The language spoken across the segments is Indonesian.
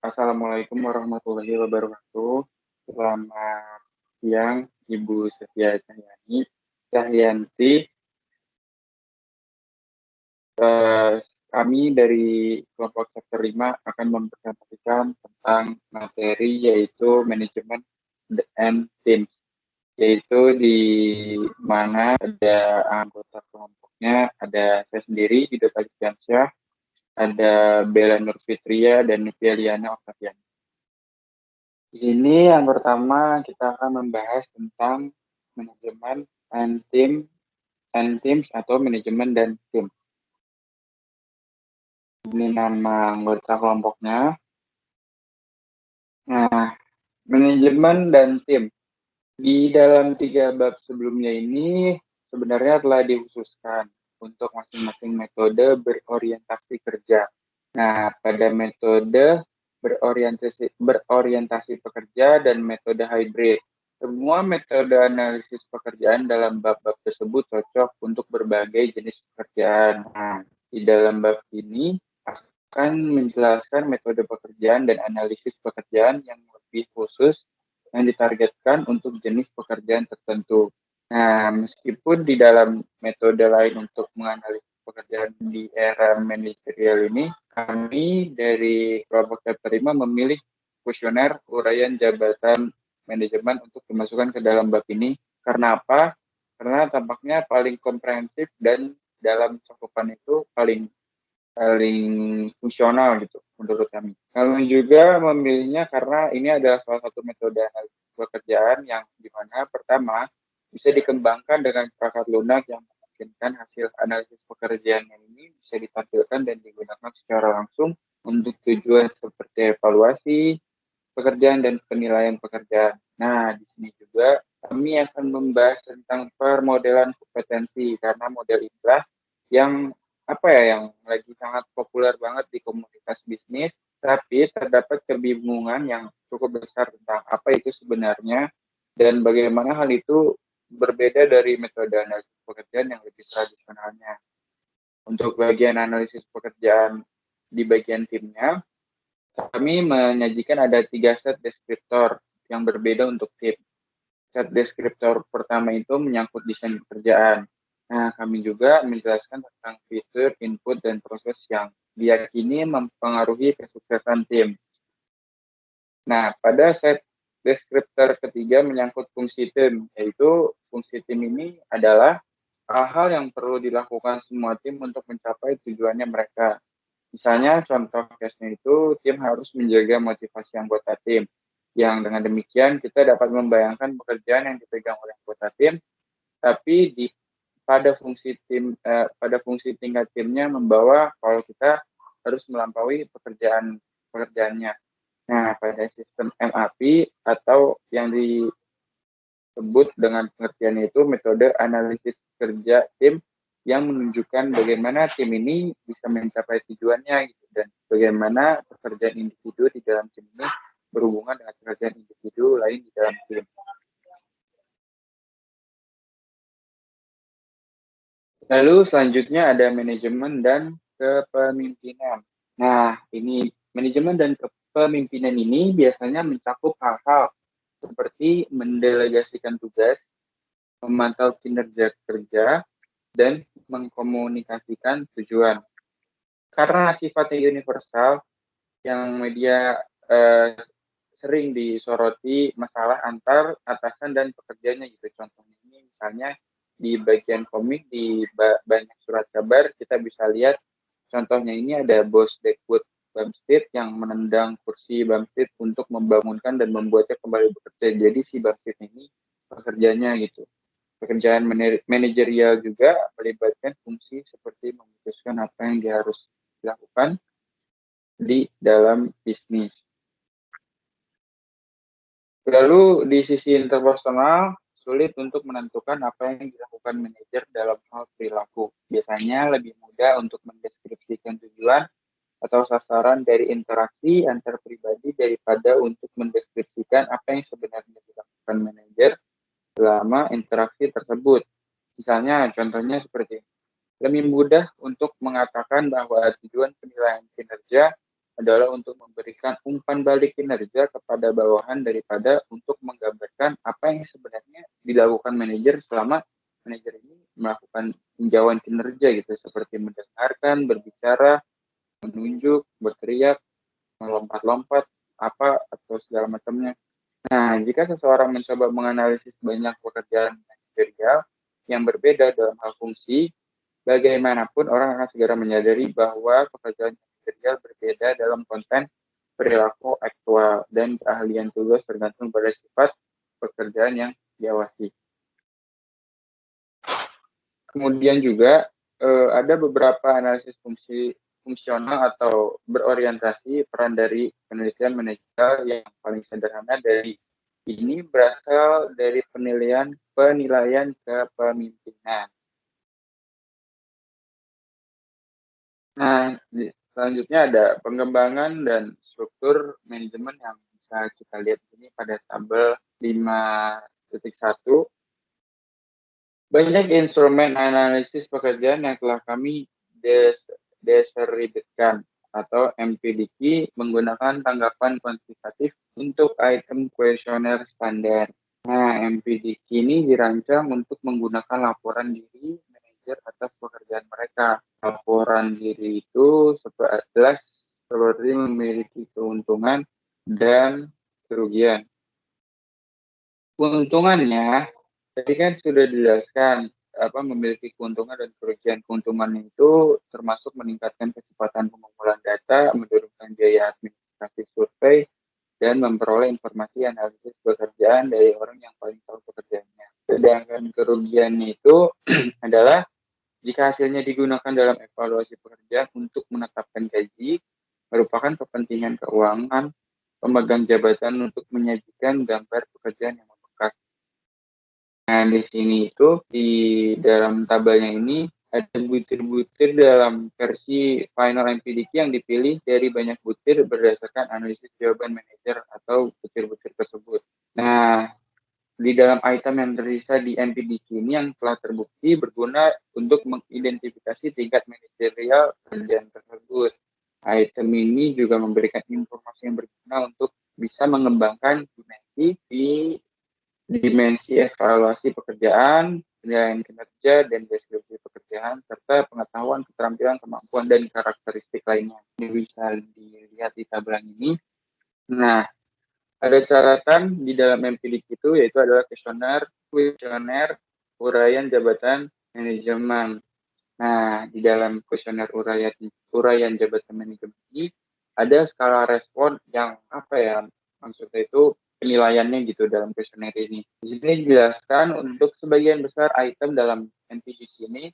Assalamualaikum warahmatullahi wabarakatuh. Selamat siang, Ibu Setia Cahyanti. Kami dari kelompok sektor 5 akan mempresentasikan tentang materi yaitu manajemen and teams, yaitu di mana ada anggota kelompoknya, ada saya sendiri, Hidup Alfiansyah, ada Bella Nurfitria dan Nufia Liana Octavian. Di sini yang pertama kita akan membahas tentang manajemen and teams atau manajemen dan tim. Ini nama anggota kelompoknya. Nah, manajemen dan tim. Di dalam 3 bab sebelumnya ini sebenarnya telah dikhususkan untuk masing-masing metode berorientasi kerja. Nah, pada metode berorientasi pekerja dan metode hybrid. Semua metode analisis pekerjaan dalam bab-bab tersebut cocok untuk berbagai jenis pekerjaan. Nah, di dalam bab ini akan menjelaskan metode pekerjaan dan analisis pekerjaan yang lebih khusus yang ditargetkan untuk jenis pekerjaan tertentu. Nah, meskipun di dalam metode lain untuk menganalisis pekerjaan di era manajerial ini, kami dari kelompok terima memilih kuesioner uraian jabatan manajemen untuk dimasukkan ke dalam bab ini. Karena apa? Karena tampaknya paling komprehensif dan dalam cakupan itu paling fungsional gitu menurut kami. Kami juga memilihnya karena ini adalah salah satu metode analisis pekerjaan yang dimana pertama bisa dikembangkan dengan perangkat lunak yang memungkinkan hasil analisis pekerjaannya ini bisa ditampilkan dan digunakan secara langsung untuk tujuan seperti evaluasi pekerjaan dan penilaian pekerjaan. Nah, di sini juga kami akan membahas tentang permodelan kompetensi karena model inilah yang yang lagi sangat populer banget di komunitas bisnis, tapi terdapat kebingungan yang cukup besar tentang apa itu sebenarnya dan bagaimana hal itu berbeda dari metode analisis pekerjaan yang lebih tradisionalnya. Untuk bagian analisis pekerjaan di bagian timnya, kami menyajikan ada 3 set deskriptor yang berbeda untuk tim. Set deskriptor pertama itu menyangkut desain pekerjaan. Nah, kami juga menjelaskan tentang fitur, input, dan proses yang diyakini mempengaruhi kesuksesan tim. Nah, pada set deskriptor ketiga menyangkut fungsi tim, yaitu fungsi tim ini adalah hal-hal yang perlu dilakukan semua tim untuk mencapai tujuannya mereka. Misalnya contoh case-nya itu tim harus menjaga motivasi anggota tim. Yang dengan demikian kita dapat membayangkan pekerjaan yang dipegang oleh anggota tim, tapi pada fungsi tingkat timnya membawa kalau kita harus melampaui pekerjaannya. Nah, pada sistem MAP atau yang disebut dengan pengertian itu metode analisis kerja tim yang menunjukkan bagaimana tim ini bisa mencapai tujuannya gitu, dan bagaimana pekerjaan individu di dalam tim ini berhubungan dengan pekerjaan individu lain di dalam tim. Lalu selanjutnya ada manajemen dan kepemimpinan. Nah, ini manajemen dan kepemimpinan ini biasanya mencakup hal-hal seperti mendelegasikan tugas, memantau kinerja kerja, dan mengkomunikasikan tujuan. Karena sifatnya universal, yang media sering disoroti masalah antar atasan dan pekerjanya gitu. Contohnya ini misalnya di bagian komik di banyak surat kabar kita bisa lihat contohnya ini ada bos Deadwood Bumstead yang menendang kursi Bumstead untuk membangunkan dan membuatnya kembali bekerja. Jadi si Bumstead ini pekerjaannya gitu. Pekerjaan manajerial juga melibatkan fungsi seperti memutuskan apa yang dia harus lakukan di dalam bisnis. Lalu di sisi interpersonal, sulit untuk menentukan apa yang dilakukan manajer dalam hal perilaku. Biasanya lebih mudah untuk mendeskripsikan tujuan atau sasaran dari interaksi antar pribadi daripada untuk mendeskripsikan apa yang sebenarnya dilakukan manajer selama interaksi tersebut. Misalnya, contohnya seperti lebih mudah untuk mengatakan bahwa tujuan penilaian kinerja adalah untuk memberikan umpan balik kinerja kepada bawahan daripada untuk menggambarkan apa yang sebenarnya dilakukan manajer selama manajer ini melakukan tinjauan kinerja gitu, seperti mendengarkan, berbicara, menunjuk, berteriak, melompat-lompat, apa atau segala macamnya. Nah, jika seseorang mencoba menganalisis banyak pekerjaan manajerial yang berbeda dalam hal fungsi, bagaimanapun orang akan segera menyadari bahwa pekerjaan manajerial berbeda dalam konten, perilaku aktual, dan keahlian tugas tergantung pada sifat pekerjaan yang diawasi. Kemudian juga ada beberapa analisis fungsional atau berorientasi peran dari penelitian manajerial yang paling sederhana dari ini berasal dari penilaian kepemimpinan. Nah, selanjutnya ada pengembangan dan struktur manajemen yang bisa kita lihat ini pada tabel 5.1. Banyak instrumen analisis pekerjaan yang telah kami deskripsikan atau MPDQ menggunakan tanggapan kuantitatif untuk item kuesioner standar. Nah, MPDQ ini dirancang untuk menggunakan laporan diri manajer atas pekerjaan mereka. Laporan diri itu jelas seperti memiliki keuntungan dan kerugian. Keuntungannya, tadi kan sudah dijelaskan memiliki keuntungan dan kerugian. Keuntungan itu termasuk meningkatkan kecepatan pengumpulan data, menurunkan biaya administrasi survei, dan memperoleh informasi analisis pekerjaan dari orang yang paling tahu pekerjaannya. Sedangkan kerugiannya itu adalah jika hasilnya digunakan dalam evaluasi pekerjaan untuk menetapkan gaji, merupakan kepentingan keuangan pemegang jabatan untuk menyajikan gambar pekerjaan yang membekas. Nah, di sini itu di dalam tabelnya ini ada butir-butir dalam versi final MPDQ yang dipilih dari banyak butir berdasarkan analisis jawaban manajer atau butir-butir tersebut. Nah, di dalam item yang tersisa di MPDQ ini yang telah terbukti berguna untuk mengidentifikasi tingkat manajerial kerjaan tersebut. Item ini juga memberikan informasi yang berguna untuk bisa mengembangkan dimensi evaluasi pekerjaan, penilaian kinerja, dan deskripsi pekerjaan, serta pengetahuan, keterampilan, kemampuan, dan karakteristik lainnya. Ini bisa dilihat di tabel ini. Nah, ada catatan di dalam MPDQ itu, yaitu adalah kuesioner uraian jabatan manajemen. Nah, di dalam kuesioner uraian jabatan manajemen ini ada skala respon yang maksudnya itu penilaiannya gitu dalam kuesioner ini. Di sini dijelaskan untuk sebagian besar item dalam MPDQ ini,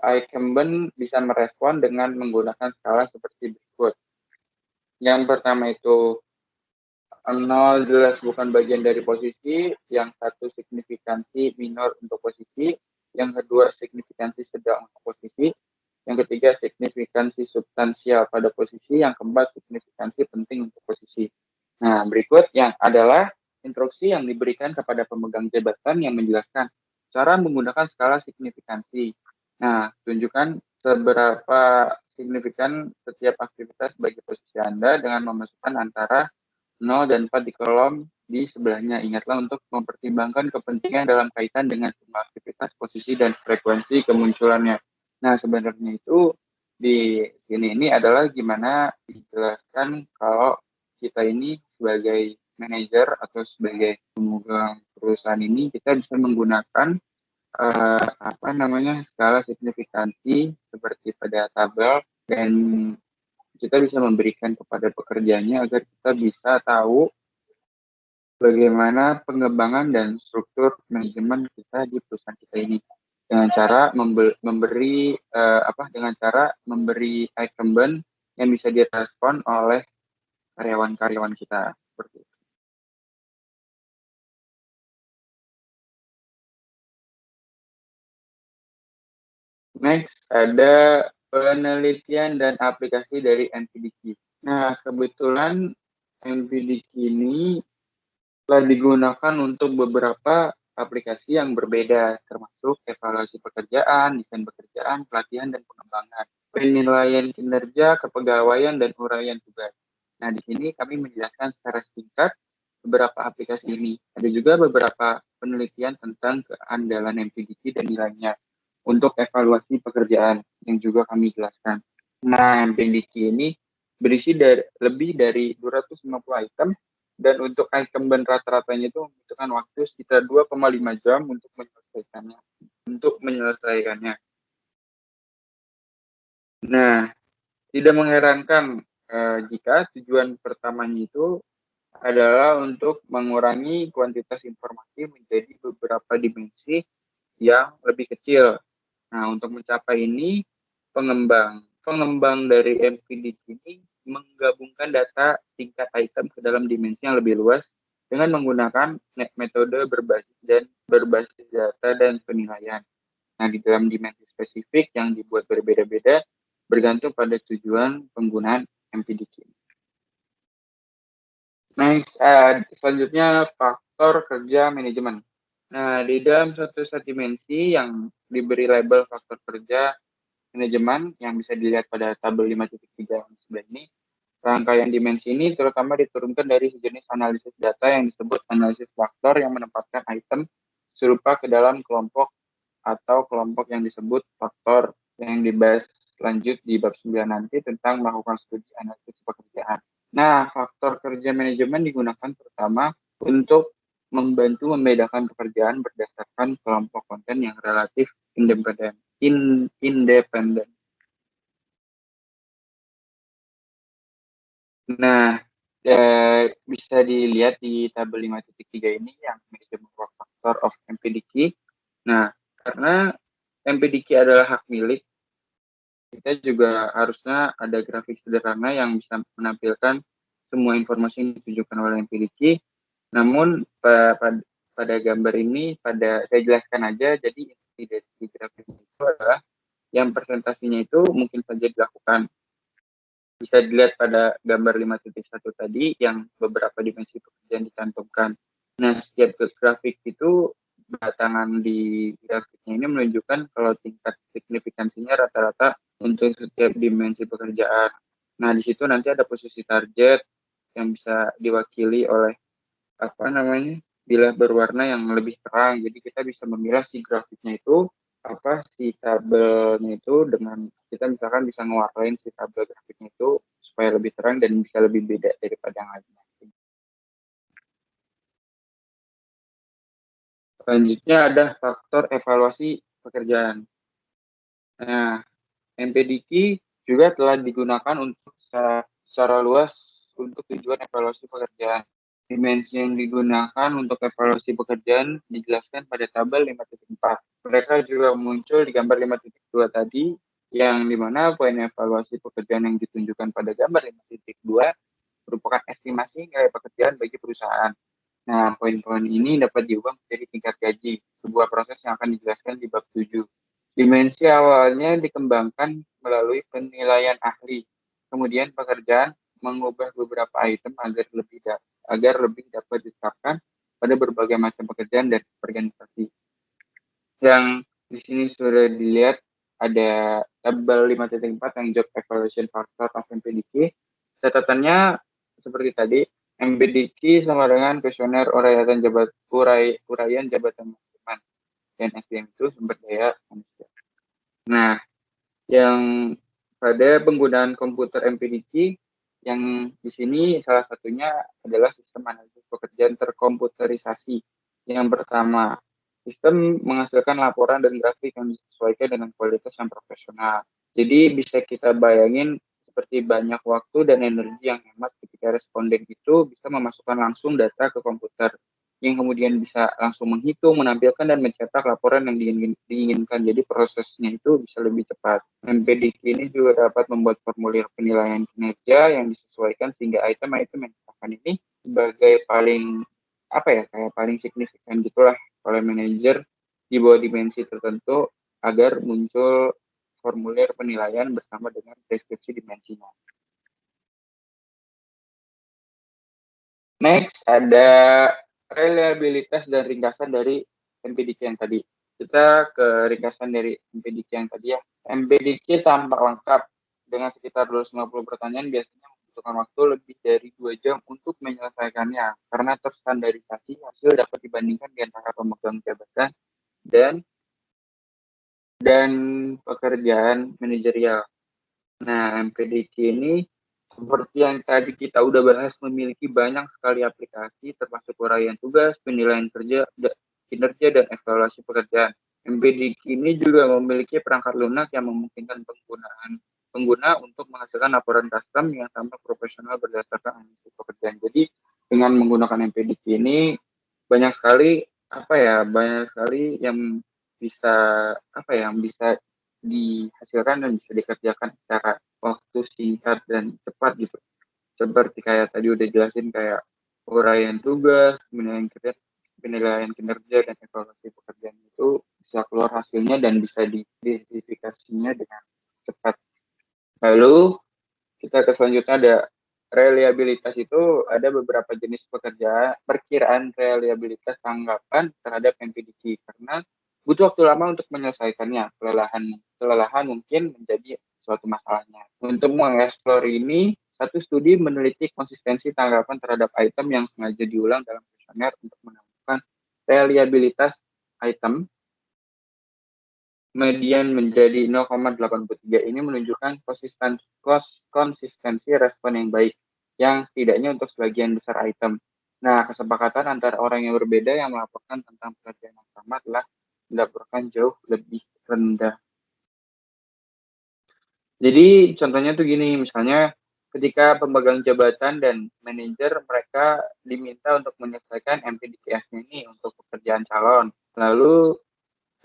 incumbent bisa merespon dengan menggunakan skala seperti berikut. Yang pertama itu 0 jelas bukan bagian dari posisi, yang satu signifikansi minor untuk posisi, yang kedua signifikansi sedang untuk posisi, yang ketiga signifikansi substansial pada posisi, yang keempat signifikansi penting untuk posisi. Nah, berikut yang adalah instruksi yang diberikan kepada pemegang jabatan yang menjelaskan cara menggunakan skala signifikansi. Nah, tunjukkan seberapa signifikan setiap aktivitas bagi posisi Anda dengan memasukkan antara 0 dan 4 di kolom di sebelahnya. Ingatlah untuk mempertimbangkan kepentingan dalam kaitan dengan semua aktivitas, posisi, dan frekuensi kemunculannya. Nah, sebenarnya itu di sini ini adalah gimana dijelaskan kalau kita ini sebagai manajer atau sebagai pemegang perusahaan ini kita bisa menggunakan skala signifikansi seperti pada tabel, dan kita bisa memberikan kepada pekerjanya agar kita bisa tahu bagaimana pengembangan dan struktur manajemen kita di perusahaan kita ini dengan cara memberi incumbent yang bisa direspon oleh karyawan-karyawan kita seperti itu. Next ada penelitian dan aplikasi dari MPDQ. Nah, kebetulan MPDQ ini telah digunakan untuk beberapa aplikasi yang berbeda, termasuk evaluasi pekerjaan, desain pekerjaan, pelatihan, dan pengembangan. penilaian kinerja, kepegawaian, dan uraian tugas. Nah, di sini kami menjelaskan secara singkat beberapa aplikasi ini. Ada juga beberapa penelitian tentang keandalan MPDC dan nilainya untuk evaluasi pekerjaan yang juga kami jelaskan. Nah, MPDC ini berisi lebih dari 250 item dan untuk item dan rata-ratanya itu membutuhkan waktu sekitar 2,5 jam untuk menyelesaikannya. Nah, tidak mengherankan jika tujuan pertamanya itu adalah untuk mengurangi kuantitas informasi menjadi beberapa dimensi yang lebih kecil. Nah, untuk mencapai ini, pengembang dari MPDC ini menggabungkan data tingkat item ke dalam dimensi yang lebih luas dengan menggunakan metode berbasis data dan penilaian. Nah, di dalam dimensi spesifik yang dibuat berbeda-beda bergantung pada tujuan penggunaan MPDC. Next, selanjutnya faktor kerja manajemen. Nah, di dalam suatu set dimensi yang diberi label faktor kerja manajemen yang bisa dilihat pada tabel 5.3 yang sebelah ini, rangkaian dimensi ini terutama diturunkan dari sejenis analisis data yang disebut analisis faktor yang menempatkan item serupa ke dalam kelompok atau kelompok yang disebut faktor yang dibahas lanjut di bab 9 nanti tentang melakukan studi analisis pekerjaan. Nah, faktor kerja manajemen digunakan pertama untuk membantu membedakan pekerjaan berdasarkan kelompok konten yang relatif independen. Nah, bisa dilihat di tabel 5.3 ini yang manajemen work factor of MPDQ. Nah, karena MPDQ adalah hak milik, kita juga harusnya ada grafik sederhana yang bisa menampilkan semua informasi yang ditunjukkan oleh MPDQ. Namun pada gambar ini, saya jelaskan aja, jadi di grafik itu adalah yang presentasinya itu mungkin saja dilakukan. Bisa dilihat pada gambar 5.1 tadi yang beberapa dimensi pekerjaan dicantumkan. Nah, setiap grafik itu batangan di grafiknya ini menunjukkan kalau tingkat signifikansinya rata-rata untuk setiap dimensi pekerjaan. Nah, di situ nanti ada posisi target yang bisa diwakili oleh apa namanya bilah berwarna yang lebih terang. Jadi kita bisa memilah si grafiknya itu apa si tabelnya itu dengan kita misalkan bisa ngewarnain si tabel grafiknya itu supaya lebih terang dan bisa lebih beda daripada yang lainnya. Selanjutnya ada faktor evaluasi pekerjaan. Nah, MPDQ juga telah digunakan untuk secara luas untuk tujuan evaluasi pekerjaan. Dimensi yang digunakan untuk evaluasi pekerjaan dijelaskan pada tabel 5.4. Mereka juga muncul di gambar 5.2 tadi, yang dimana poin evaluasi pekerjaan yang ditunjukkan pada gambar 5.2 merupakan estimasi nilai pekerjaan bagi perusahaan. Nah, poin-poin ini dapat diubah menjadi tingkat gaji, sebuah proses yang akan dijelaskan di bab 7. Dimensi awalnya dikembangkan melalui penilaian ahli. Kemudian pekerjaan mengubah beberapa item agar lebih dapat diterapkan pada berbagai macam pekerjaan dan organisasi. Yang di sini sudah dilihat ada tabel 5.4 yang job evaluation factor of MPDQ. Catatannya seperti tadi, MPDQ sama dengan kuesioner uraian jabatan manajemen dan SDM itu sumber daya manusia. Nah, yang pada penggunaan komputer MPDQ yang di sini salah satunya adalah sistem analisis pekerjaan terkomputerisasi. Yang pertama, sistem menghasilkan laporan dan grafik yang disesuaikan dengan kualitas yang profesional. Jadi bisa kita bayangin seperti banyak waktu dan energi yang hemat ketika responden itu bisa memasukkan langsung data ke komputer yang kemudian bisa langsung menghitung, menampilkan, dan mencetak laporan yang diinginkan. Jadi prosesnya itu bisa lebih cepat. MPDQ ini juga dapat membuat formulir penilaian kinerja yang disesuaikan sehingga item-item yang ditetapkan ini sebagai paling kayak paling signifikan gitulah oleh manajer di bawah dimensi tertentu agar muncul formulir penilaian bersama dengan deskripsi dimensinya. Next ada reliabilitas dan ringkasan dari MPDQ yang tadi. Kita ke ringkasan dari MPDQ yang tadi ya. MPDQ tampak lengkap dengan sekitar 250 pertanyaan, biasanya membutuhkan waktu lebih dari 2 jam untuk menyelesaikannya karena terstandarisasi hasil dapat dibandingkan di antara pemegang jabatan dan pekerjaan manajerial. Nah, MPDQ ini seperti yang tadi kita udah bahas, memiliki banyak sekali aplikasi termasuk uraian tugas, penilaian kinerja, dan evaluasi pekerjaan. MPDQ ini juga memiliki perangkat lunak yang memungkinkan pengguna untuk menghasilkan laporan custom yang tampak profesional berdasarkan analisis pekerjaan. Jadi dengan menggunakan MPDQ ini banyak sekali yang bisa dihasilkan dan bisa dikerjakan secara waktu singkat dan cepat gitu. Seperti kayak tadi udah jelasin, kayak uraian tugas, penilaian kinerja, dan evaluasi pekerjaan itu bisa keluar hasilnya dan bisa diidentifikasinya dengan cepat. Lalu kita ke selanjutnya, ada reliabilitas. Itu ada beberapa jenis pekerjaan, perkiraan reliabilitas tanggapan terhadap MPDQ karena butuh waktu lama untuk menyelesaikannya. Kelelahan mungkin menjadi suatu masalahnya. Untuk mengeksplor ini, satu studi meneliti konsistensi tanggapan terhadap item yang sengaja diulang dalam kuesioner untuk menemukan reliabilitas item. Median menjadi 0,83. Ini menunjukkan konsistensi respon yang baik, yang setidaknya untuk sebagian besar item. Nah, kesepakatan antara orang yang berbeda yang melaporkan tentang pekerjaan yang sama telah dilaporkan jauh lebih rendah. Jadi contohnya tuh gini, misalnya ketika pemegang jabatan dan manajer mereka diminta untuk menyelesaikan MPDQS ini untuk pekerjaan calon. Lalu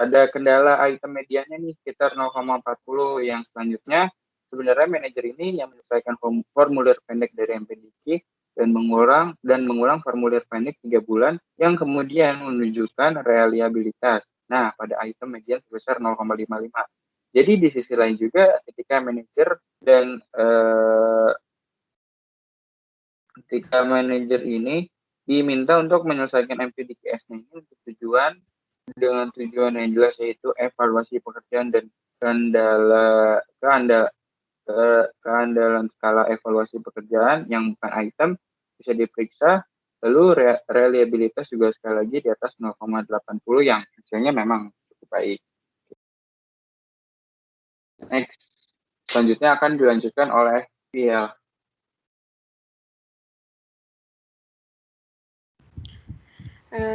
ada kendala item medianya nih sekitar 0,40. Yang selanjutnya sebenarnya manajer ini yang menyelesaikan formulir pendek dari MPDQ dan mengulang formulir pendek 3 bulan yang kemudian menunjukkan reliabilitas. Nah, pada item median sebesar 0,55. Jadi di sisi lain juga ketika manajer ini diminta untuk menyelesaikan MPDQS ini untuk tujuan yang jelas, yaitu evaluasi pekerjaan dan keandalan skala evaluasi pekerjaan yang bukan item bisa diperiksa. Lalu reliabilitas juga sekali lagi di atas 0,80 yang hasilnya memang cukup baik. Next, selanjutnya akan dilanjutkan oleh Phil.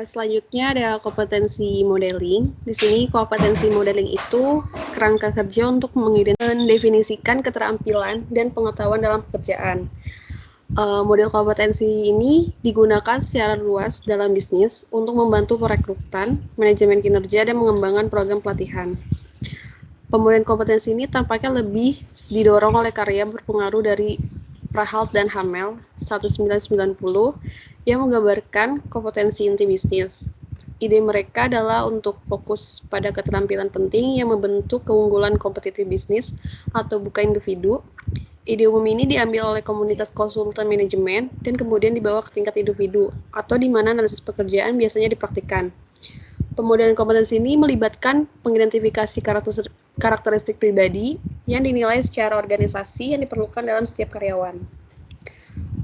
Selanjutnya ada kompetensi modeling. Di sini kompetensi modeling itu kerangka kerja untuk mendefinisikan keterampilan dan pengetahuan dalam pekerjaan. Model kompetensi ini digunakan secara luas dalam bisnis untuk membantu perekrutan, manajemen kinerja, dan mengembangkan program pelatihan. Pemulihan kompetensi ini tampaknya lebih didorong oleh karya berpengaruh dari Prahalt dan Hamel 1990 yang menggambarkan kompetensi inti bisnis. Ide mereka adalah untuk fokus pada keterampilan penting yang membentuk keunggulan kompetitif bisnis atau bukan individu. Ide umum ini diambil oleh komunitas konsultan manajemen dan kemudian dibawa ke tingkat individu atau di mana analisis pekerjaan biasanya dipraktikkan. Pemodelan kompetensi ini melibatkan pengidentifikasi karakteristik pribadi yang dinilai secara organisasi yang diperlukan dalam setiap karyawan.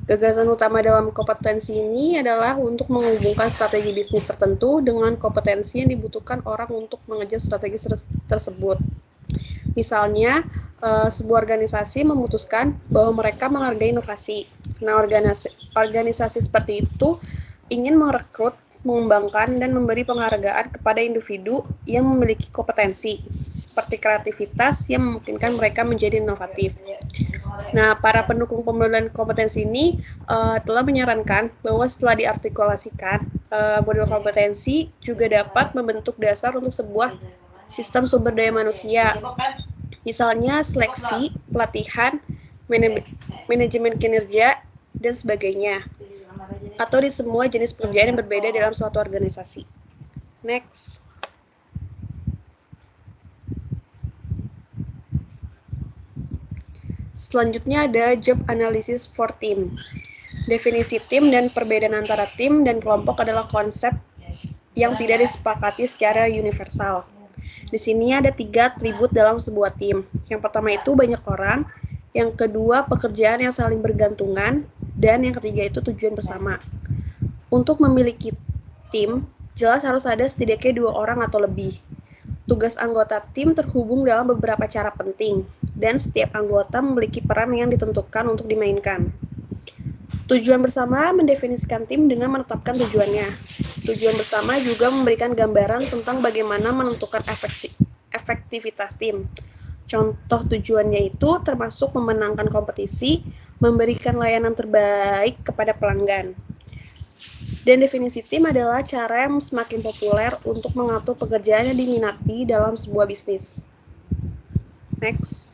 Gagasan utama dalam kompetensi ini adalah untuk menghubungkan strategi bisnis tertentu dengan kompetensi yang dibutuhkan orang untuk mengejar strategi tersebut. Misalnya, sebuah organisasi memutuskan bahwa mereka menghargai inovasi. Nah, organisasi seperti itu ingin merekrut, mengembangkan, dan memberi penghargaan kepada individu yang memiliki kompetensi, seperti kreativitas yang memungkinkan mereka menjadi inovatif. Nah, para pendukung pemodelan kompetensi ini telah menyarankan bahwa setelah diartikulasikan, model kompetensi juga dapat membentuk dasar untuk sebuah sistem sumber daya manusia. Misalnya seleksi, pelatihan, manajemen kinerja, dan sebagainya. Atau di semua jenis pekerjaan yang berbeda dalam suatu organisasi. Next. Selanjutnya ada job analysis for team. Definisi tim dan perbedaan antara tim dan kelompok adalah konsep yang tidak disepakati secara universal. Di sini ada 3 atribut dalam sebuah tim. Yang pertama itu banyak orang, yang kedua pekerjaan yang saling bergantungan, dan yang ketiga itu tujuan bersama. Untuk memiliki tim, jelas harus ada setidaknya 2 orang atau lebih. Tugas anggota tim terhubung dalam beberapa cara penting, dan setiap anggota memiliki peran yang ditentukan untuk dimainkan. Tujuan bersama mendefinisikan tim dengan menetapkan tujuannya. Tujuan bersama juga memberikan gambaran tentang bagaimana menentukan efektivitas tim. Contoh tujuannya itu termasuk memenangkan kompetisi, memberikan layanan terbaik kepada pelanggan. Dan definisi tim adalah cara yang semakin populer untuk mengatur pekerjaan yang diminati dalam sebuah bisnis. Next.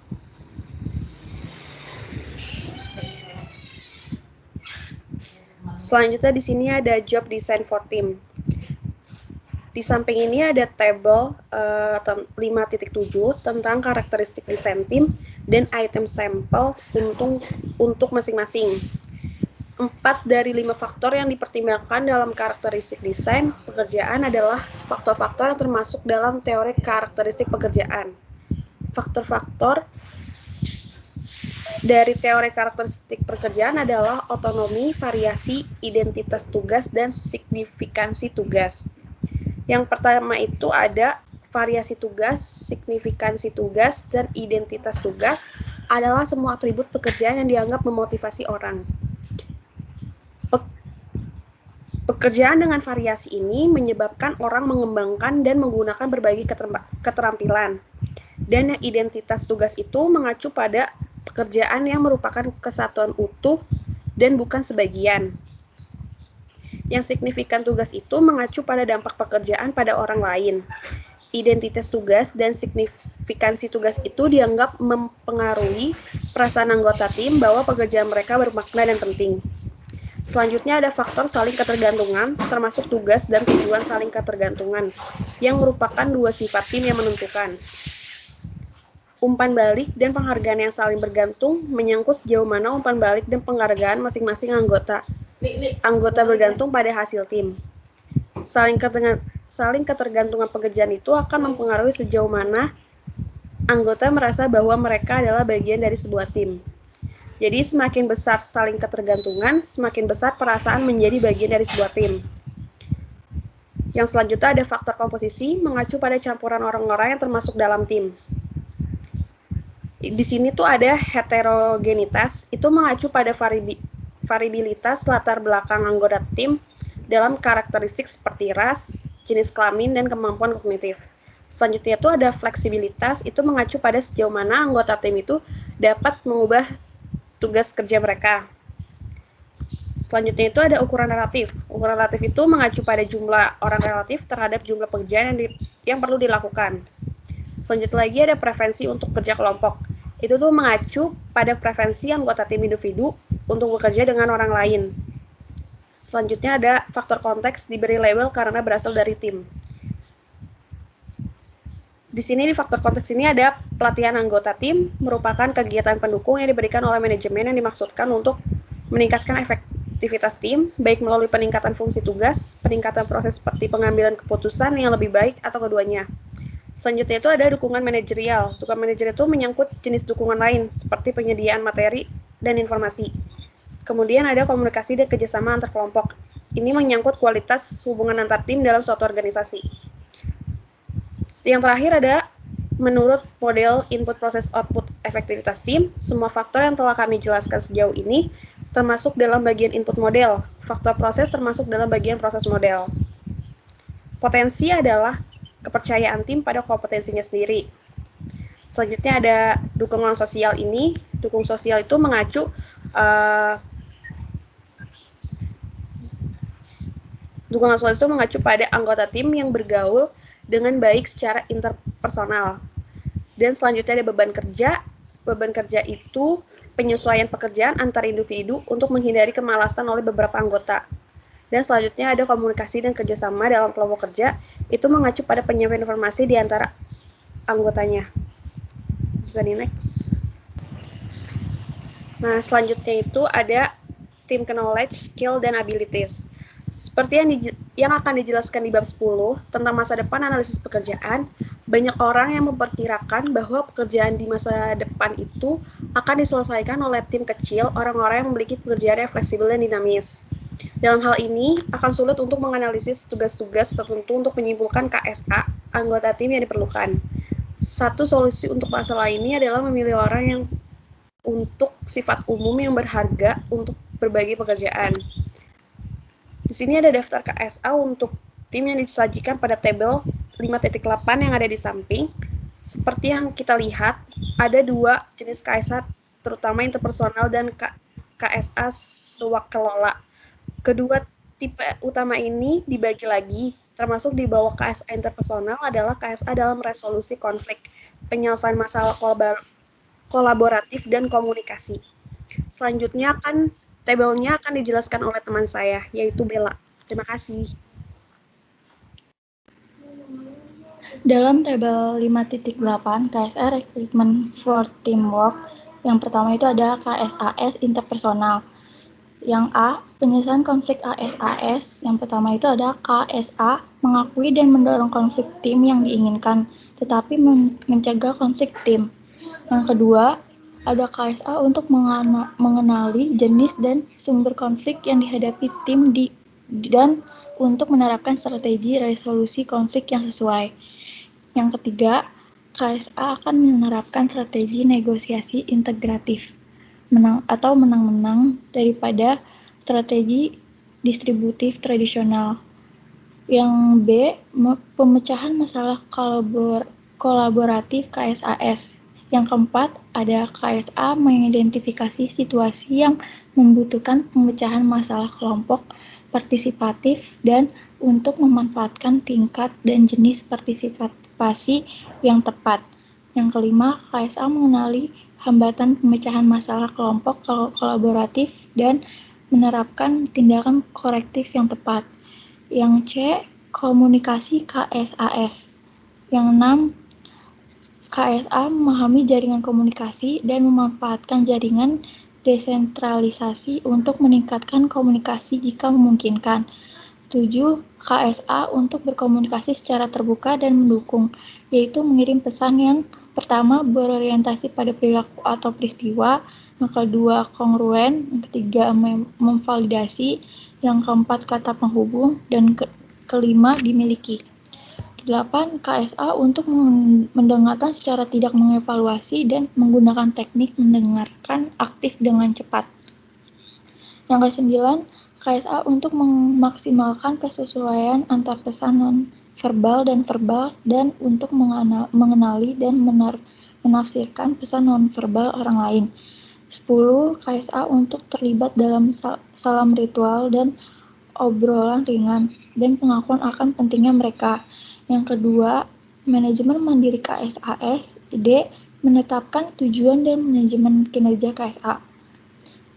Selanjutnya di sini ada job design for team. Di samping ini ada tabel 5.7 tentang karakteristik desain tim dan item sampel untuk masing-masing. 4 dari 5 faktor yang dipertimbangkan dalam karakteristik desain pekerjaan adalah faktor-faktor yang termasuk dalam teori karakteristik pekerjaan. Faktor-faktor dari teori karakteristik pekerjaan adalah otonomi, variasi, identitas tugas, dan signifikansi tugas. Yang pertama itu ada variasi tugas, signifikansi tugas, dan identitas tugas adalah semua atribut pekerjaan yang dianggap memotivasi orang. Pekerjaan dengan variasi ini menyebabkan orang mengembangkan dan menggunakan berbagai keterampilan. Dan identitas tugas itu mengacu pada pekerjaan yang merupakan kesatuan utuh dan bukan sebagian. Yang signifikan tugas itu mengacu pada dampak pekerjaan pada orang lain. Identitas tugas dan signifikansi tugas itu dianggap mempengaruhi perasaan anggota tim bahwa pekerjaan mereka bermakna dan penting. Selanjutnya ada faktor saling ketergantungan, termasuk tugas dan tujuan saling ketergantungan, yang merupakan 2 sifat tim yang menentukan. Umpan balik dan penghargaan yang saling bergantung menyangkut sejauh mana umpan balik dan penghargaan masing-masing anggota bergantung pada hasil tim. Saling ketergantungan pekerjaan itu akan mempengaruhi sejauh mana anggota merasa bahwa mereka adalah bagian dari sebuah tim. Jadi semakin besar saling ketergantungan, semakin besar perasaan menjadi bagian dari sebuah tim. Yang selanjutnya ada faktor komposisi mengacu pada campuran orang-orang yang termasuk dalam tim. Di sini tuh ada heterogenitas, itu mengacu pada variabilitas latar belakang anggota tim dalam karakteristik seperti ras, jenis kelamin, dan kemampuan kognitif. Selanjutnya itu ada fleksibilitas, itu mengacu pada sejauh mana anggota tim itu dapat mengubah tugas kerja mereka. Selanjutnya itu ada ukuran relatif. Ukuran relatif itu mengacu pada jumlah orang relatif terhadap jumlah pekerjaan yang perlu dilakukan. Selanjutnya lagi ada preferensi untuk kerja kelompok. Itu tuh mengacu pada preferensi anggota tim individu untuk bekerja dengan orang lain. Selanjutnya ada faktor konteks diberi label karena berasal dari tim. Di sini di faktor konteks ini ada pelatihan anggota tim merupakan kegiatan pendukung yang diberikan oleh manajemen yang dimaksudkan untuk meningkatkan efektivitas tim, baik melalui peningkatan fungsi tugas, peningkatan proses seperti pengambilan keputusan yang lebih baik, atau keduanya. Selanjutnya itu ada dukungan manajerial. Dukungan manajerial itu menyangkut jenis dukungan lain, seperti penyediaan materi dan informasi. Kemudian ada komunikasi dan kerjasama antar kelompok. Ini menyangkut kualitas hubungan antar tim dalam suatu organisasi. Yang terakhir ada menurut model input proses output efektivitas tim, semua faktor yang telah kami jelaskan sejauh ini termasuk dalam bagian input model. Faktor proses termasuk dalam bagian proses model. Potensi adalah kepercayaan tim pada kompetensinya sendiri. Selanjutnya ada dukungan sosial ini. Dukungan sosial itu mengacu pada anggota tim yang bergaul dengan baik secara interpersonal. Dan selanjutnya ada beban kerja. Beban kerja itu penyesuaian pekerjaan antar individu untuk menghindari kemalasan oleh beberapa anggota. Dan selanjutnya ada komunikasi dan kerjasama dalam kelompok kerja. Itu mengacu pada penyampaian informasi di antara anggotanya. Bisa di next. Nah, selanjutnya itu ada team knowledge, skill, dan abilities. Seperti yang akan dijelaskan di bab 10 tentang masa depan analisis pekerjaan, banyak orang yang memperkirakan bahwa pekerjaan di masa depan itu akan diselesaikan oleh tim kecil, orang-orang yang memiliki pekerjaan yang fleksibel dan dinamis. Dalam hal ini, akan sulit untuk menganalisis tugas-tugas tertentu untuk menyimpulkan KSA, anggota tim yang diperlukan. Satu solusi untuk masalah ini adalah memilih orang yang untuk sifat umum yang berharga untuk berbagai pekerjaan. Di sini ada daftar KSA untuk tim yang disajikan pada tabel 5.8 yang ada di samping. Seperti yang kita lihat, ada dua jenis KSA, terutama interpersonal dan KSA swakelola. Kedua tipe utama ini dibagi lagi, termasuk di bawah KSA interpersonal adalah KSA dalam resolusi konflik, penyelesaian masalah kolaboratif, dan komunikasi. Selanjutnya tabelnya akan dijelaskan oleh teman saya, yaitu Bella. Terima kasih. Dalam tabel 5.8 KSA Recruitment for Teamwork, yang pertama itu adalah KSAS interpersonal. Yang A, penyelesaian konflik ASAS. Yang pertama itu adalah KSA, mengakui dan mendorong konflik tim yang diinginkan, tetapi mencegah konflik tim. Yang kedua, ada KSA untuk mengenali jenis dan sumber konflik yang dihadapi tim dan untuk menerapkan strategi resolusi konflik yang sesuai. Yang ketiga, KSA akan menerapkan strategi negosiasi integratif menang-menang daripada strategi distributif tradisional. Yang B, pemecahan masalah kolaboratif KSAS. Yang keempat, ada KSA mengidentifikasi situasi yang membutuhkan pemecahan masalah kelompok partisipatif dan untuk memanfaatkan tingkat dan jenis partisipasi yang tepat. Yang kelima, KSA mengenali hambatan pemecahan masalah kelompok kolaboratif dan menerapkan tindakan korektif yang tepat. Yang C, komunikasi KSAS. Yang 6, KSA memahami jaringan komunikasi dan memanfaatkan jaringan desentralisasi untuk meningkatkan komunikasi jika memungkinkan. 7. KSA untuk berkomunikasi secara terbuka dan mendukung, yaitu mengirim pesan yang pertama berorientasi pada perilaku atau peristiwa, yang kedua kongruen, yang ketiga memvalidasi, yang keempat kata penghubung, dan kelima dimiliki. 8. KSA untuk mendengarkan secara tidak mengevaluasi dan menggunakan teknik mendengarkan aktif dengan cepat. Yang ke-9, KSA untuk memaksimalkan kesesuaian antar pesan non-verbal dan verbal dan untuk mengenali dan menafsirkan pesan non-verbal orang lain. 10. KSA untuk terlibat dalam salam ritual dan obrolan ringan dan pengakuan akan pentingnya mereka. Yang kedua, manajemen mandiri KSAS. D. Menetapkan tujuan dan manajemen kinerja KSA.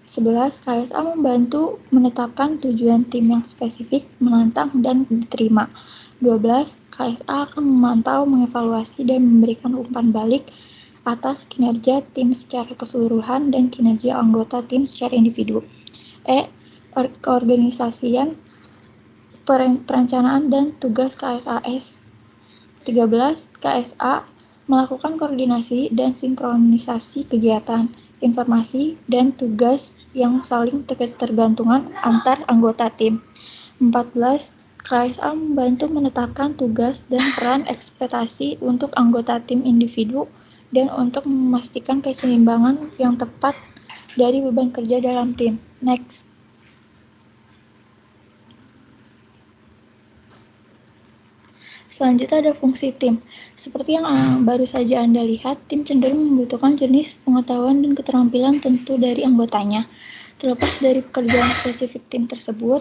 11. KSA membantu menetapkan tujuan tim yang spesifik, menantang, dan diterima. 12. KSA akan memantau, mengevaluasi, dan memberikan umpan balik atas kinerja tim secara keseluruhan dan kinerja anggota tim secara individu. E. Keorganisasian, perencanaan, dan tugas KSAS. 13. KSA melakukan koordinasi dan sinkronisasi kegiatan, informasi, dan tugas yang saling tergantungan antar anggota tim. 14. KSA membantu menetapkan tugas dan peran ekspektasi untuk anggota tim individu dan untuk memastikan keseimbangan yang tepat dari beban kerja dalam tim. Next. Selanjutnya ada fungsi tim. Seperti yang baru saja Anda lihat, tim cenderung membutuhkan jenis pengetahuan dan keterampilan tentu dari anggotanya. Terlepas dari pekerjaan spesifik tim tersebut,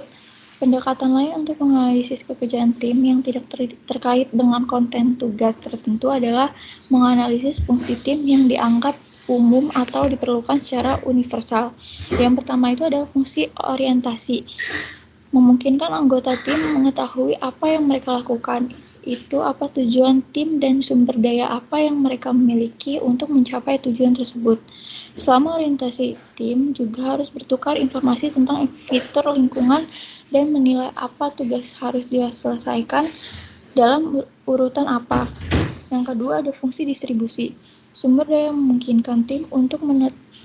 pendekatan lain untuk menganalisis pekerjaan tim yang tidak terkait dengan konten tugas tertentu adalah menganalisis fungsi tim yang dianggap umum atau diperlukan secara universal. Yang pertama itu adalah fungsi orientasi. Memungkinkan anggota tim mengetahui apa yang mereka lakukan, itu apa tujuan tim dan sumber daya apa yang mereka miliki untuk mencapai tujuan tersebut. Selama orientasi tim juga harus bertukar informasi tentang fitur lingkungan dan menilai apa tugas harus diselesaikan dalam urutan apa. Yang kedua ada fungsi distribusi. Sumber daya memungkinkan tim untuk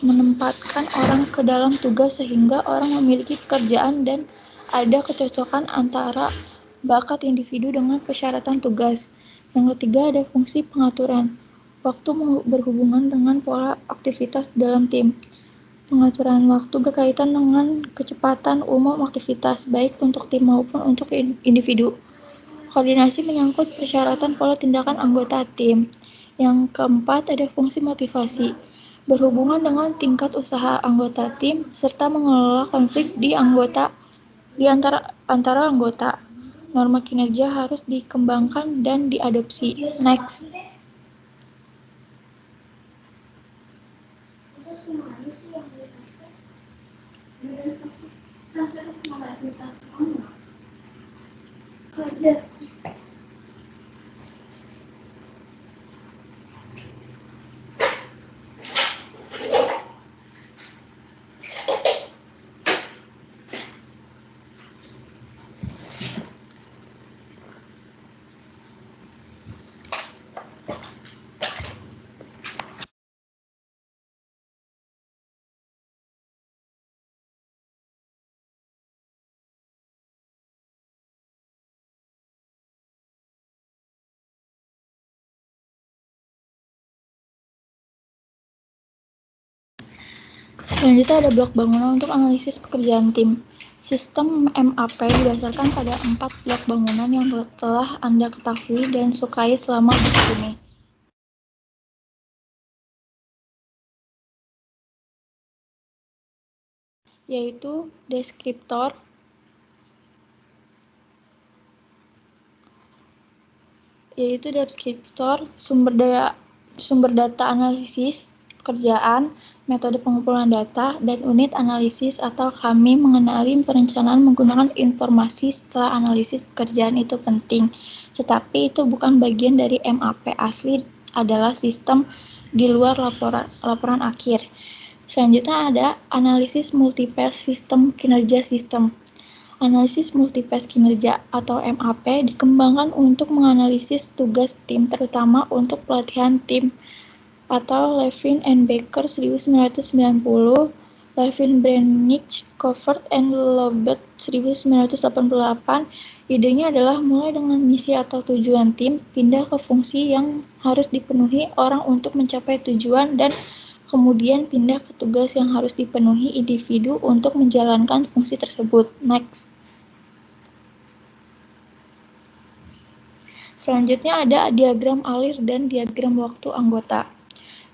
menempatkan orang ke dalam tugas sehingga orang memiliki pekerjaan dan ada kecocokan antara bakat individu dengan persyaratan tugas. Yang ketiga ada fungsi pengaturan. Waktu berhubungan dengan pola aktivitas dalam tim. Pengaturan waktu berkaitan dengan kecepatan umum aktivitas, baik untuk tim maupun untuk individu. Koordinasi menyangkut persyaratan pola tindakan anggota tim. Yang keempat ada fungsi motivasi. Berhubungan dengan tingkat usaha anggota tim serta mengelola konflik di antara anggota. Norma kinerja harus dikembangkan dan diadopsi. Next. Selanjutnya ada blok bangunan untuk analisis pekerjaan tim. Sistem MAP didasarkan pada 4 blok bangunan yang telah Anda ketahui dan sukai selama buku ini. Yaitu deskriptor, sumber data analisis pekerjaan, metode pengumpulan data, dan unit analisis atau kami mengenali perencanaan menggunakan informasi setelah analisis pekerjaan itu penting. Tetapi itu bukan bagian dari MAP asli, adalah sistem di luar laporan akhir. Selanjutnya ada analisis multi-phase sistem kinerja sistem. Analisis multi-phase kinerja atau MAP dikembangkan untuk menganalisis tugas tim, terutama untuk pelatihan tim atau Levin and Baker 1990, Levin, Branich, Covert, and Lobet 1988. Idenya adalah mulai dengan misi atau tujuan tim, pindah ke fungsi yang harus dipenuhi orang untuk mencapai tujuan, dan kemudian pindah ke tugas yang harus dipenuhi individu untuk menjalankan fungsi tersebut. Next. Selanjutnya ada diagram alir dan diagram waktu anggota.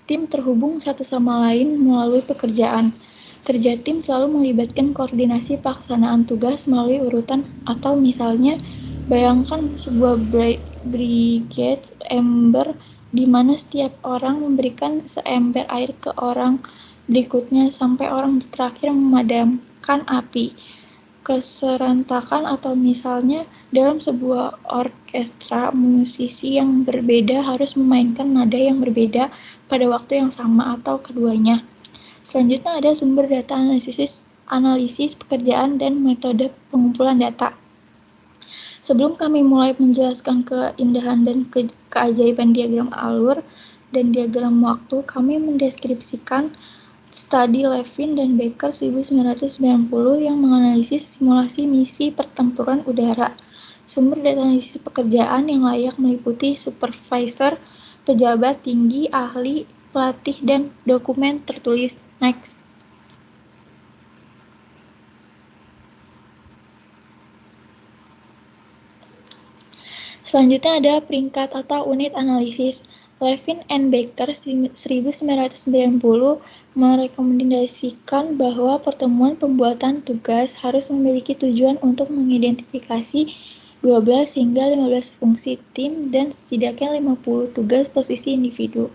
Tim terhubung satu sama lain melalui pekerjaan. Kerja tim selalu melibatkan koordinasi pelaksanaan tugas melalui urutan atau misalnya bayangkan sebuah brigade ember di mana setiap orang memberikan seember air ke orang berikutnya sampai orang terakhir memadamkan api. Keserentakan atau misalnya dalam sebuah orkestra musisi yang berbeda harus memainkan nada yang berbeda pada waktu yang sama atau keduanya. Selanjutnya ada sumber data analisis pekerjaan dan metode pengumpulan data. Sebelum kami mulai menjelaskan keindahan dan keajaiban diagram alur dan diagram waktu, kami mendeskripsikan studi Levin dan Baker 1990 yang menganalisis simulasi misi pertempuran udara. Sumber data analisis pekerjaan yang layak meliputi supervisor, pejabat tinggi, ahli, pelatih, dan dokumen tertulis. Next. Selanjutnya ada peringkat atau unit analisis. Levin and Baker 1990 merekomendasikan bahwa pertemuan pembuatan tugas harus memiliki tujuan untuk mengidentifikasi 12 hingga 15 fungsi tim dan setidaknya 50 tugas posisi individu.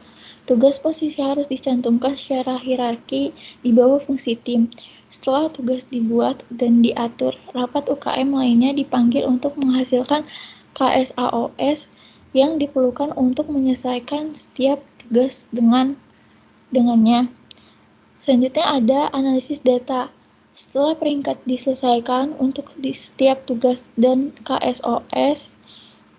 Tugas posisi harus dicantumkan secara hierarki di bawah fungsi tim. Setelah tugas dibuat dan diatur, rapat UKM lainnya dipanggil untuk menghasilkan KSAOS yang diperlukan untuk menyelesaikan setiap tugas dengannya. Selanjutnya ada analisis data. Setelah peringkat diselesaikan untuk di setiap tugas dan KSOS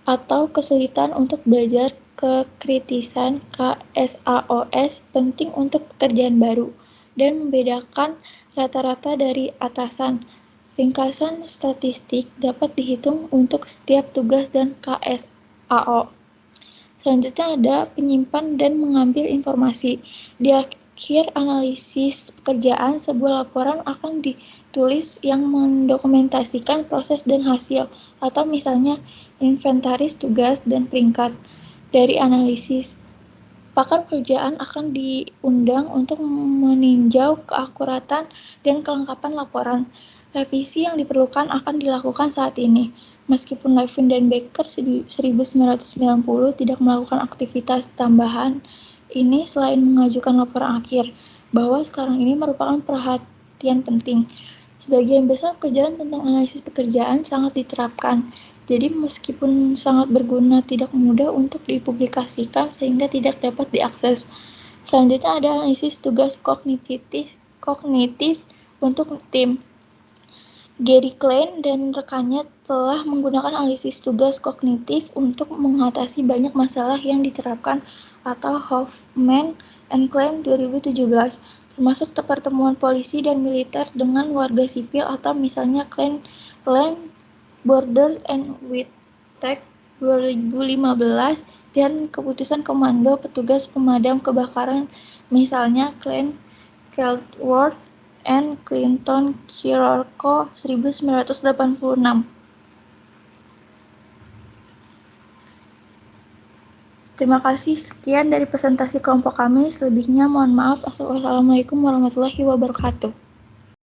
atau kesulitan untuk belajar kekritisan KSAOS penting untuk pekerjaan baru dan membedakan rata-rata dari atasan. Ringkasan statistik dapat dihitung untuk setiap tugas dan KSAO. Selanjutnya ada penyimpan dan mengambil informasi. Di akhir analisis pekerjaan, sebuah laporan akan ditulis yang mendokumentasikan proses dan hasil, atau misalnya inventaris tugas dan peringkat. Dari analisis, pakar pekerjaan akan diundang untuk meninjau keakuratan dan kelengkapan laporan. Revisi yang diperlukan akan dilakukan saat ini. Meskipun Levin dan Becker 1990 tidak melakukan aktivitas tambahan ini selain mengajukan laporan akhir, bahwa sekarang ini merupakan perhatian penting. Sebagian besar pekerjaan tentang analisis pekerjaan sangat diterapkan, jadi meskipun sangat berguna, tidak mudah untuk dipublikasikan sehingga tidak dapat diakses. Selanjutnya ada analisis tugas kognitif untuk tim. Gary Klein dan rekannya telah menggunakan analisis tugas kognitif untuk mengatasi banyak masalah yang diterapkan atau Hoffman and Klein 2017, termasuk pertemuan polisi dan militer dengan warga sipil atau misalnya Klein Borders and Wittek 2015 dan keputusan komando petugas pemadam kebakaran misalnya Klein Keltworth and Clinton Chirorco 1986. Terima kasih, sekian dari presentasi kelompok kami. Selebihnya mohon maaf. Wassalamualaikum warahmatullahi wabarakatuh.